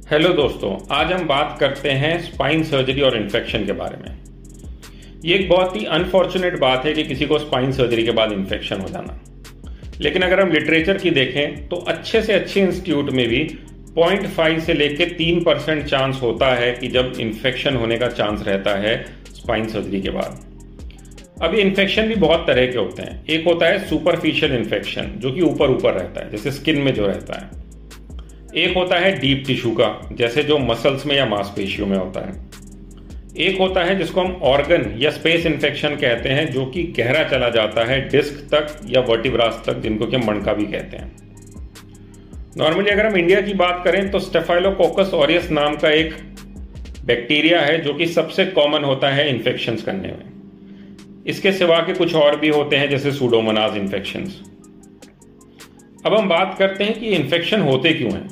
Hello दोस्तों, आज हम बात करते हैं स्पाइन सर्जरी और इन्फेक्शन के बारे में। ये एक बहुत ही अनफॉर्चुनेट बात है कि किसी को स्पाइन सर्जरी के बाद इन्फेक्शन हो जाना। लेकिन अगर हम लिटरेचर की देखें तो अच्छे से अच्छे इंस्टीट्यूट में भी 0.5 से लेकर 3% चांस होता है कि जब इन्फेक्शन होने का चांस रहता है स्पाइन सर्जरी के बाद। अब ये इन्फेक्शन भी बहुत तरह के होते हैं। एक होता है सुपरफिशियल इन्फेक्शन, जो कि ऊपर ऊपर रहता है, जैसे स्किन में जो रहता है। एक होता है डीप टिश्यू का, जैसे जो मसल्स में या मांसपेशियों में होता है। एक होता है जिसको हम ऑर्गन या स्पेस इन्फेक्शन कहते हैं, जो कि गहरा चला जाता है डिस्क तक या वर्टिब्रास तक, जिनको कि हम मणका भी कहते हैं। नॉर्मली अगर हम इंडिया की बात करें तो स्टेफाइलोकोकस ऑरियस नाम का एक बैक्टीरिया है जो कि सबसे कॉमन होता है इन्फेक्शंस करने में। इसके सिवा के कुछ और भी होते हैं, जैसे सूडोमोनास इन्फेक्शंस। अब हम बात करते हैं कि इन्फेक्शन होते क्यों हैं।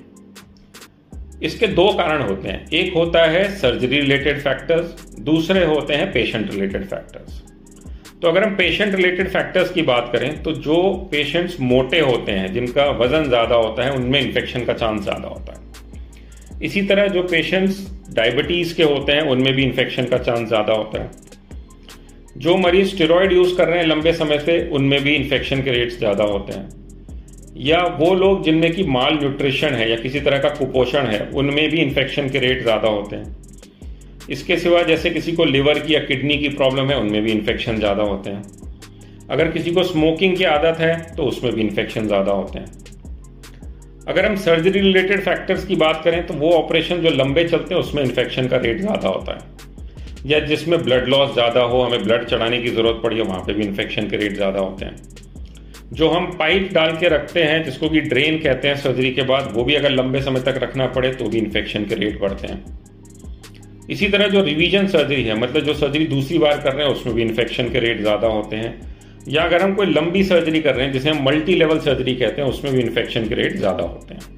इसके दो कारण होते हैं। एक होता है सर्जरी रिलेटेड फैक्टर्स, दूसरे होते हैं पेशेंट रिलेटेड फैक्टर्स। तो अगर हम पेशेंट रिलेटेड फैक्टर्स की बात करें तो जो पेशेंट्स मोटे होते हैं, जिनका वजन ज़्यादा होता है, उनमें इन्फेक्शन का चांस ज़्यादा होता है। इसी तरह जो पेशेंट्स डायबिटीज़ के होते हैं, उनमें भी इन्फेक्शन का चांस ज़्यादा होता है। जो मरीज स्टेरॉयड यूज़ कर रहे हैं लंबे समय से, उनमें भी इन्फेक्शन के रेट्स ज़्यादा होते हैं। या वो लोग जिनमें की माल न्यूट्रिशन है या किसी तरह का कुपोषण है, उनमें भी इन्फेक्शन के रेट ज़्यादा होते हैं। इसके सिवा जैसे किसी को लिवर की या किडनी की प्रॉब्लम है, उनमें भी इन्फेक्शन ज़्यादा होते हैं। अगर किसी को स्मोकिंग की आदत है तो उसमें भी इन्फेक्शन ज़्यादा होते हैं। अगर हम सर्जरी रिलेटेड फैक्टर्स की बात करें तो वो ऑपरेशन जो लंबे चलते हैं उसमें इन्फेक्शन का रेट ज़्यादा होता है। या जिसमें ब्लड लॉस ज़्यादा हो, हमें ब्लड चढ़ाने की ज़रूरत पड़ी हो, वहाँ पर भी इन्फेक्शन के रेट ज़्यादा होते हैं। जो हम पाइप डाल के रखते हैं, जिसको कि ड्रेन कहते हैं सर्जरी के बाद, वो भी अगर लंबे समय तक रखना पड़े तो भी इन्फेक्शन के रेट बढ़ते हैं। इसी तरह जो रिवीजन सर्जरी है, मतलब जो सर्जरी दूसरी बार कर रहे हैं, उसमें भी इन्फेक्शन के रेट ज़्यादा होते हैं। या अगर हम कोई लंबी सर्जरी कर रहे हैं, जिसे हम मल्टी लेवल सर्जरी कहते हैं, उसमें भी इन्फेक्शन के रेट ज़्यादा होते हैं।